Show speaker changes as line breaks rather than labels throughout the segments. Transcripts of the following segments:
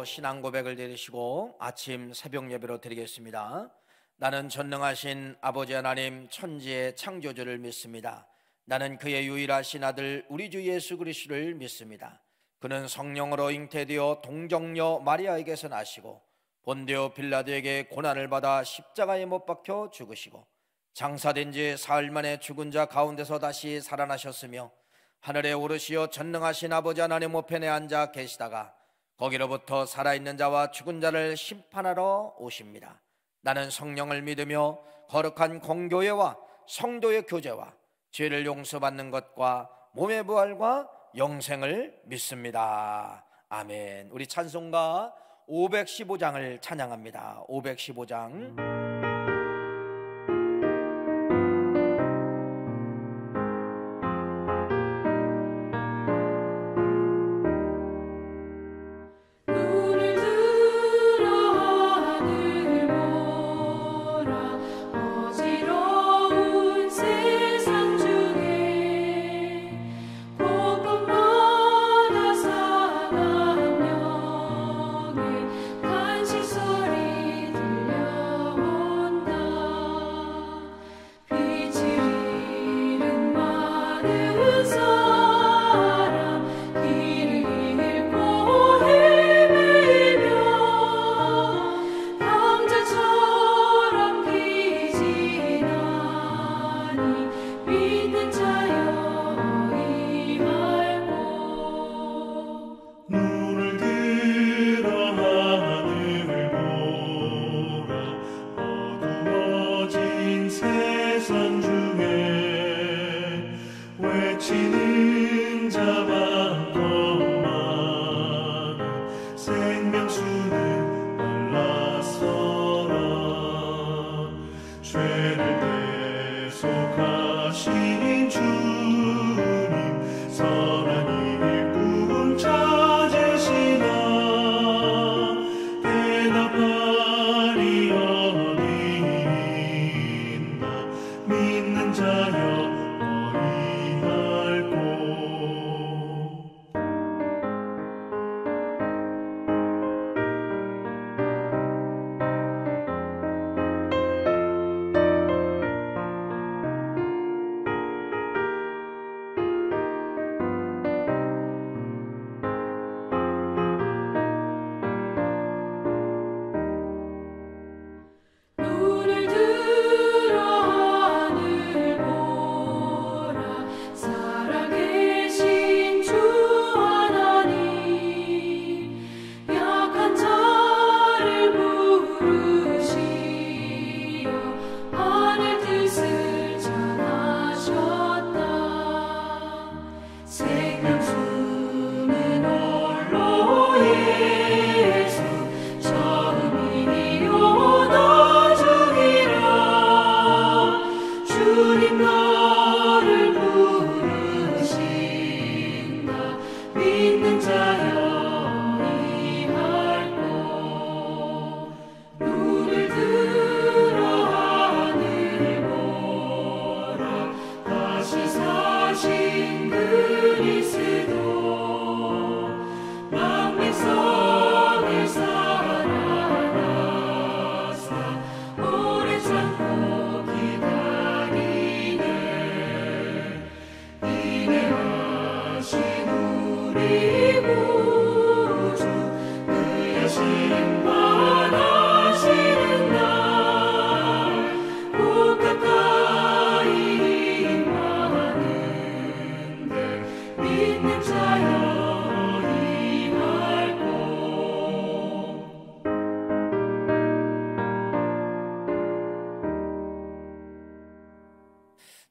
신앙 고백을 드리시고 아침 새벽 예배로 드리겠습니다. 나는 전능하신 아버지 하나님 천지의 창조주를 믿습니다. 나는 그의 유일하신 아들 우리 주 예수 그리스도를 믿습니다. 그는 성령으로 잉태되어 동정녀 마리아에게서 나시고 본디오 빌라도에게 고난을 받아 십자가에 못 박혀 죽으시고 장사된 지 사흘 만에 죽은 자 가운데서 다시 살아나셨으며 하늘에 오르시어 전능하신 아버지 하나님 우편에 앉아 계시다가 거기로부터 살아있는 자와 죽은 자를 심판하러 오십니다. 나는 성령을 믿으며 거룩한 공교회와 성도의 교제와 죄를 용서받는 것과 몸의 부활과 영생을 믿습니다. 아멘. 우리 찬송가 515장을 찬양합니다. 515장.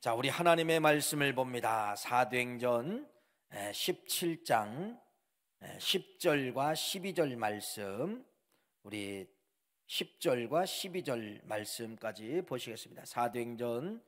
자, 우리 하나님의 말씀을 봅니다. 사도행전 17장 10절과 12절 말씀, 우리 10절과 12절 말씀까지 보시겠습니다. 사도행전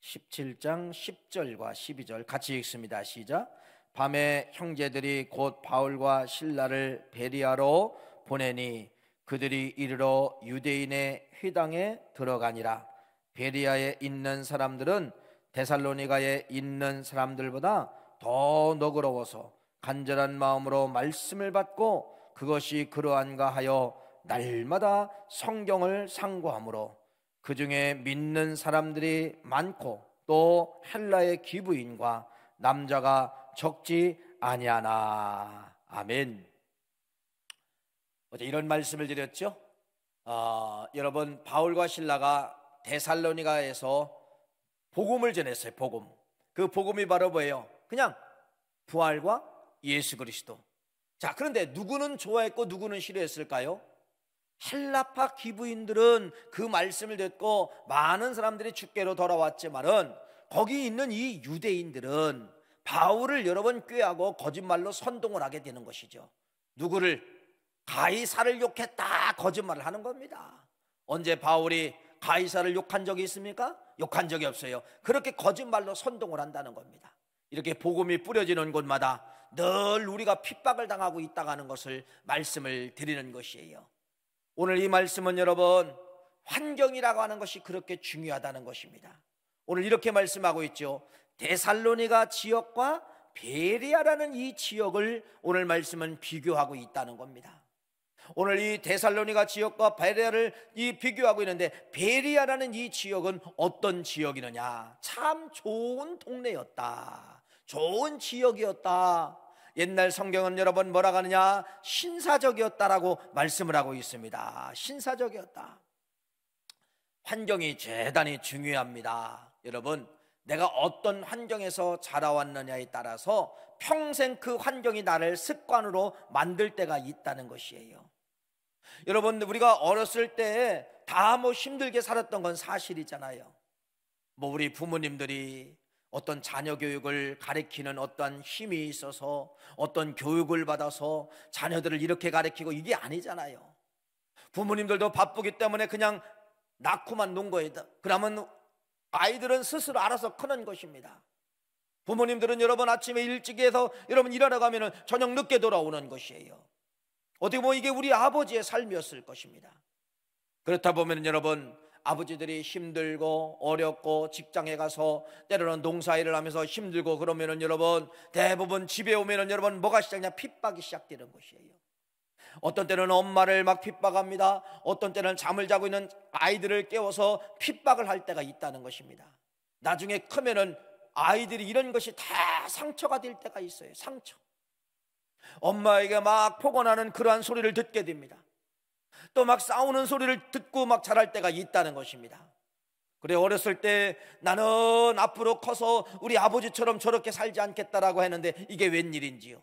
17장 10절과 12절 같이 읽습니다. 시작. 밤에 형제들이 곧 바울과 실라를 베리아로 보내니 그들이 이르러 유대인의 회당에 들어가니라. 베리아에 있는 사람들은 데살로니가에 있는 사람들보다 더 너그러워서 간절한 마음으로 말씀을 받고 그것이 그러한가 하여 날마다 성경을 상고하므로 그 중에 믿는 사람들이 많고 또 헬라의 기부인과 남자가 적지 아니하나. 아멘. 어제 이런 말씀을 드렸죠. 여러분, 바울과 실라가 데살로니가에서 복음을 전했어요. 복음. 그 복음이 바로 뭐예요? 그냥 부활과 예수 그리스도. 자, 그런데 누구는 좋아했고 누구는 싫어했을까요? 헬라파 기부인들은 그 말씀을 듣고 많은 사람들이 주께로 돌아왔지만은 거기 있는 이 유대인들은 바울을 여러 번 꾀하고 거짓말로 선동을 하게 되는 것이죠. 누구를? 가이사를 욕했다 거짓말을 하는 겁니다. 언제 바울이 가이사를 욕한 적이 있습니까? 욕한 적이 없어요. 그렇게 거짓말로 선동을 한다는 겁니다. 이렇게 복음이 뿌려지는 곳마다 늘 우리가 핍박을 당하고 있다고 하는 것을 말씀을 드리는 것이에요. 오늘 이 말씀은 여러분, 환경이라고 하는 것이 그렇게 중요하다는 것입니다. 오늘 이렇게 말씀하고 있죠. 데살로니가 지역과 베레아라는 이 지역을 오늘 말씀은 비교하고 있다는 겁니다. 오늘 이 데살로니가 지역과 베레아를 비교하고 있는데, 베레아라는 이 지역은 어떤 지역이느냐? 참 좋은 동네였다, 좋은 지역이었다. 옛날 성경은 여러분 뭐라고 하느냐? 신사적이었다라고 말씀을 하고 있습니다. 신사적이었다. 환경이 대단히 중요합니다. 여러분, 내가 어떤 환경에서 자라왔느냐에 따라서 평생 그 환경이 나를 습관으로 만들 때가 있다는 것이에요. 여러분, 우리가 어렸을 때 다 힘들게 살았던 건 사실이잖아요. 우리 부모님들이 어떤 자녀 교육을 가르치는 어떤 힘이 있어서 어떤 교육을 받아서 자녀들을 이렇게 가르치고 이게 아니잖아요. 부모님들도 바쁘기 때문에 그냥 낳고만 논 거예요. 그러면 아이들은 스스로 알아서 크는 것입니다. 부모님들은 여러분 아침에 일찍 해서 여러분 일하러 가면 저녁 늦게 돌아오는 것이에요. 어떻게 보면 이게 우리 아버지의 삶이었을 것입니다. 그렇다 보면 여러분, 아버지들이 힘들고 어렵고 직장에 가서 때로는 농사일을 하면서 힘들고 그러면은 여러분 대부분 집에 오면은 여러분 뭐가 시작이냐? 핍박이 시작되는 것이에요. 어떤 때는 엄마를 막 핍박합니다. 어떤 때는 잠을 자고 있는 아이들을 깨워서 핍박을 할 때가 있다는 것입니다. 나중에 크면은 아이들이 이런 것이 다 상처가 될 때가 있어요. 상처. 엄마에게 막 폭언하는 그러한 소리를 듣게 됩니다. 또 막 싸우는 소리를 듣고 막 자랄 때가 있다는 것입니다. 그래, 어렸을 때 나는 앞으로 커서 우리 아버지처럼 저렇게 살지 않겠다라고 했는데 이게 웬일인지요?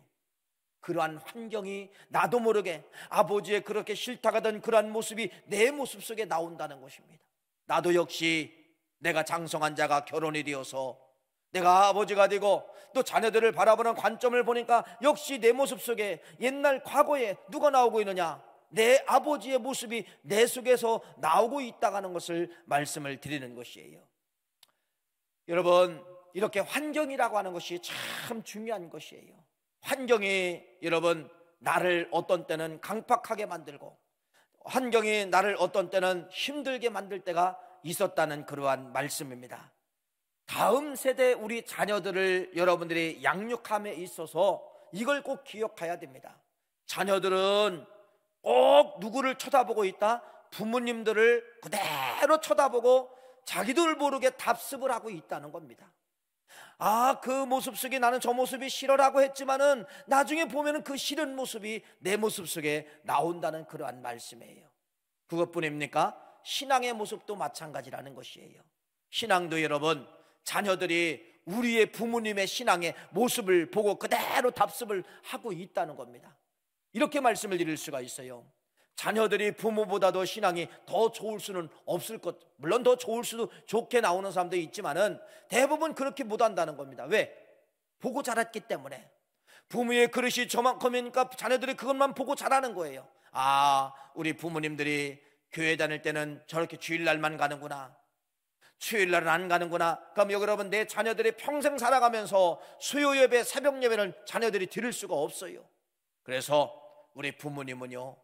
그러한 환경이 나도 모르게 아버지의 그렇게 싫다가던 그러한 모습이 내 모습 속에 나온다는 것입니다. 나도 역시 내가 장성한 자가 결혼이 되어서 내가 아버지가 되고 또 자녀들을 바라보는 관점을 보니까 역시 내 모습 속에 옛날 과거에 누가 나오고 있느냐? 내 아버지의 모습이 내 속에서 나오고 있다는 것을 말씀을 드리는 것이에요. 여러분, 이렇게 환경이라고 하는 것이 참 중요한 것이에요. 환경이 여러분 나를 어떤 때는 강팍하게 만들고 환경이 나를 어떤 때는 힘들게 만들 때가 있었다는 그러한 말씀입니다. 다음 세대 우리 자녀들을 여러분들이 양육함에 있어서 이걸 꼭 기억해야 됩니다. 자녀들은 꼭 누구를 쳐다보고 있다? 부모님들을 그대로 쳐다보고 자기들 모르게 답습을 하고 있다는 겁니다. 그 모습 속에 나는 저 모습이 싫어라고 했지만은 나중에 보면은 그 싫은 모습이 내 모습 속에 나온다는 그러한 말씀이에요. 그것뿐입니까? 신앙의 모습도 마찬가지라는 것이에요. 신앙도 여러분, 자녀들이 우리의 부모님의 신앙의 모습을 보고 그대로 답습을 하고 있다는 겁니다. 이렇게 말씀을 드릴 수가 있어요. 자녀들이 부모보다도 신앙이 더 좋을 수는 없을 것, 물론 더 좋을 수도 좋게 나오는 사람도 있지만은 대부분 그렇게 못한다는 겁니다. 왜? 보고 자랐기 때문에. 부모의 그릇이 저만큼이니까 자녀들이 그것만 보고 자라는 거예요. 우리 부모님들이 교회 다닐 때는 저렇게 주일날만 가는구나, 수요일날은 안 가는구나. 그럼 여러분, 내 자녀들이 평생 살아가면서 수요 예배, 새벽 예배는 자녀들이 들을 수가 없어요. 그래서 우리 부모님은요,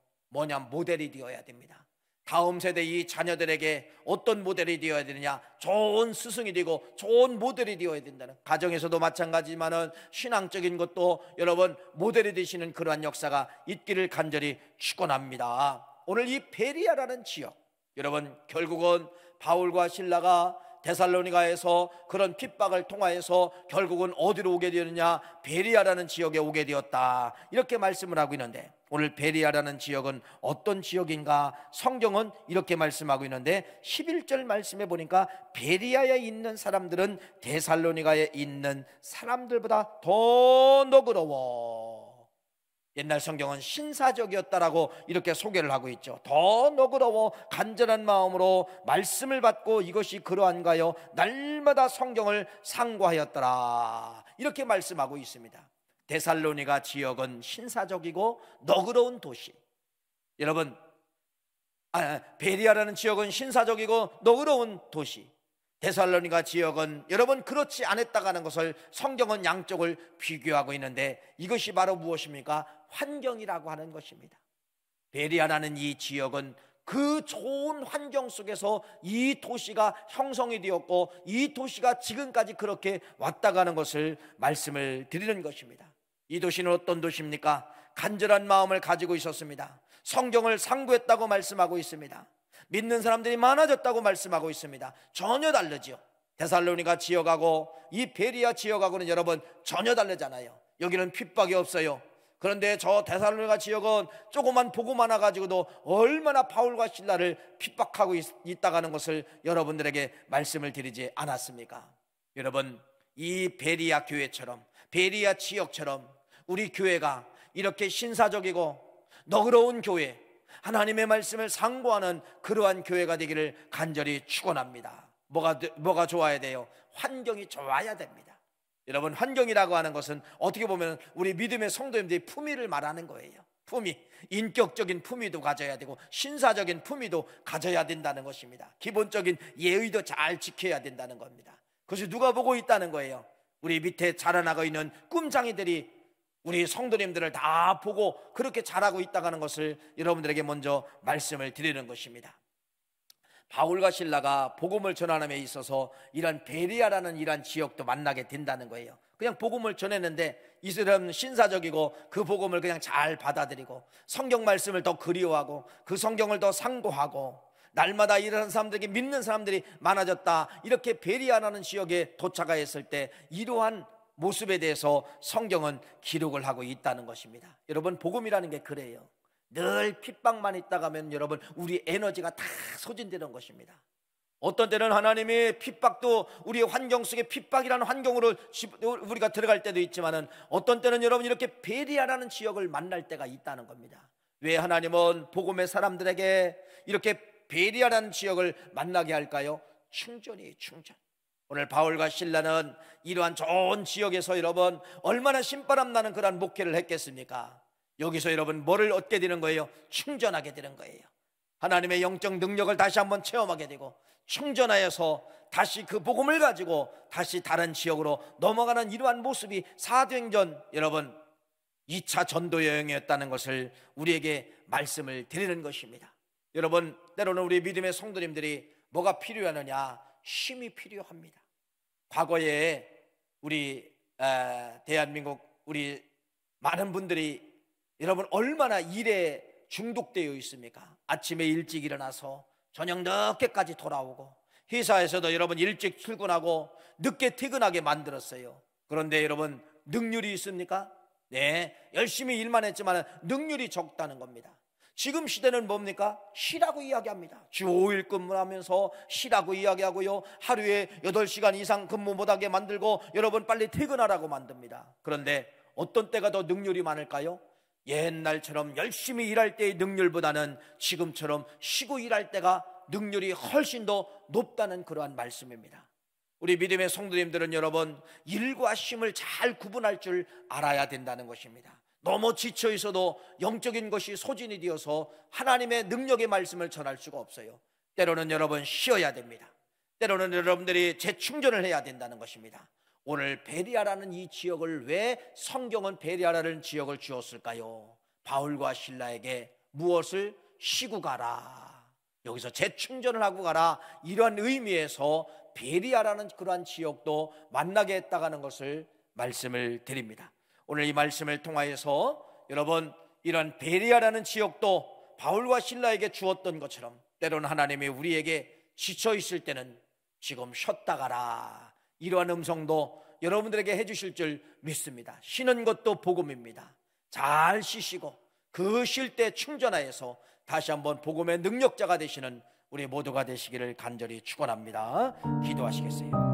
모델이 되어야 됩니다. 다음 세대 이 자녀들에게 어떤 모델이 되어야 되느냐, 좋은 스승이 되고 좋은 모델이 되어야 된다는, 가정에서도 마찬가지지만은 신앙적인 것도 여러분 모델이 되시는 그러한 역사가 있기를 간절히 축원합니다. 오늘 이 베리아라는 지역, 여러분 결국은 바울과 실라가 데살로니가에서 그런 핍박을 통하여서 결국은 어디로 오게 되느냐, 베리아라는 지역에 오게 되었다, 이렇게 말씀을 하고 있는데, 오늘 베리아라는 지역은 어떤 지역인가? 성경은 이렇게 말씀하고 있는데 11절 말씀에 보니까 베리아에 있는 사람들은 데살로니가에 있는 사람들보다 더 너그러워. 옛날 성경은 신사적이었다라고 이렇게 소개를 하고 있죠. 더 너그러워 간절한 마음으로 말씀을 받고 이것이 그러한가요? 날마다 성경을 상고하였더라, 이렇게 말씀하고 있습니다. 데살로니가 지역은 신사적이고 너그러운 도시. 여러분, 베리아라는 지역은 신사적이고 너그러운 도시. 데살로니가 지역은 여러분 그렇지 않았다가는 것을 성경은 양쪽을 비교하고 있는데, 이것이 바로 무엇입니까? 환경이라고 하는 것입니다. 베리아라는 이 지역은 그 좋은 환경 속에서 이 도시가 형성이 되었고 이 도시가 지금까지 그렇게 왔다 가는 것을 말씀을 드리는 것입니다. 이 도시는 어떤 도시입니까? 간절한 마음을 가지고 있었습니다. 성경을 상고했다고 말씀하고 있습니다. 믿는 사람들이 많아졌다고 말씀하고 있습니다. 전혀 다르죠. 데살로니가 지역하고 이 베리아 지역하고는 여러분 전혀 다르잖아요. 여기는 핍박이 없어요. 그런데 저 데살로니가 지역은 조그만 복음 하나 가지고도 얼마나 바울과 실라를 핍박하고 있다가는 것을 여러분들에게 말씀을 드리지 않았습니까? 여러분, 이 베리아 교회처럼, 베리아 지역처럼 우리 교회가 이렇게 신사적이고 너그러운 교회, 하나님의 말씀을 상고하는 그러한 교회가 되기를 간절히 축원합니다. 뭐가 좋아야 돼요? 환경이 좋아야 됩니다. 여러분, 환경이라고 하는 것은 어떻게 보면 우리 믿음의 성도님들의 품위를 말하는 거예요. 품위, 인격적인 품위도 가져야 되고 신사적인 품위도 가져야 된다는 것입니다. 기본적인 예의도 잘 지켜야 된다는 겁니다. 그것이 누가 보고 있다는 거예요? 우리 밑에 자라나고 있는 꿈장이들이 우리 성도님들을 다 보고 그렇게 잘하고 있다는 것을 여러분들에게 먼저 말씀을 드리는 것입니다. 바울과 실라가 복음을 전하는 데 있어서 이런 베리아라는 이런 지역도 만나게 된다는 거예요. 그냥 복음을 전했는데 이 사람은 신사적이고 그 복음을 그냥 잘 받아들이고 성경 말씀을 더 그리워하고 그 성경을 더 상고하고 날마다 이런 사람들에게 믿는 사람들이 많아졌다, 이렇게 베리아라는 지역에 도착하였을 때 이러한 모습에 대해서 성경은 기록을 하고 있다는 것입니다. 여러분, 복음이라는 게 그래요. 늘 핍박만 있다가 하면 여러분 우리 에너지가 다 소진되는 것입니다. 어떤 때는 하나님의 핍박도 우리의 환경 속에 핍박이라는 환경으로 우리가 들어갈 때도 있지만은 어떤 때는 여러분 이렇게 베리아라는 지역을 만날 때가 있다는 겁니다. 왜 하나님은 복음의 사람들에게 이렇게 베리아라는 지역을 만나게 할까요? 충전이에요, 충전. 오늘 바울과 실라는 이러한 좋은 지역에서 여러분 얼마나 신바람 나는 그런 목회를 했겠습니까? 여기서 여러분 뭐를 얻게 되는 거예요? 충전하게 되는 거예요. 하나님의 영적 능력을 다시 한번 체험하게 되고 충전하여서 다시 그 복음을 가지고 다시 다른 지역으로 넘어가는 이러한 모습이 사도행전 여러분 2차 전도 여행이었다는 것을 우리에게 말씀을 드리는 것입니다. 여러분, 때로는 우리 믿음의 성도님들이 뭐가 필요하느냐? 쉼이 필요합니다. 과거에 우리 대한민국 우리 많은 분들이 여러분 얼마나 일에 중독되어 있습니까? 아침에 일찍 일어나서 저녁 늦게까지 돌아오고 회사에서도 여러분 일찍 출근하고 늦게 퇴근하게 만들었어요. 그런데 여러분 능률이 있습니까? 네, 열심히 일만 했지만 능률이 적다는 겁니다. 지금 시대는 뭡니까? 쉬라고 이야기합니다. 주 5일 근무하면서 쉬라고 이야기하고요, 하루에 8시간 이상 근무 못하게 만들고 여러분 빨리 퇴근하라고 만듭니다. 그런데 어떤 때가 더 능률이 많을까요? 옛날처럼 열심히 일할 때의 능률보다는 지금처럼 쉬고 일할 때가 능률이 훨씬 더 높다는 그러한 말씀입니다. 우리 믿음의 성도님들은 여러분 일과 쉼을 잘 구분할 줄 알아야 된다는 것입니다. 너무 지쳐 있어도 영적인 것이 소진이 되어서 하나님의 능력의 말씀을 전할 수가 없어요. 때로는 여러분 쉬어야 됩니다. 때로는 여러분들이 재충전을 해야 된다는 것입니다. 오늘 베리아라는 이 지역을 왜 성경은 베리아라는 지역을 주었을까요? 바울과 실라에게 무엇을? 쉬고 가라. 여기서 재충전을 하고 가라, 이러한 의미에서 베리아라는 그러한 지역도 만나게 했다가는 것을 말씀을 드립니다. 오늘 이 말씀을 통하여서 여러분, 이런 베리아라는 지역도 바울과 실라에게 주었던 것처럼 때로는 하나님이 우리에게 지쳐 있을 때는 지금 쉬었다 가라, 이러한 음성도 여러분들에게 해주실 줄 믿습니다. 쉬는 것도 복음입니다. 잘 쉬시고 그 쉴 때 충전하여서 다시 한번 복음의 능력자가 되시는 우리 모두가 되시기를 간절히 축원합니다. 기도하시겠어요?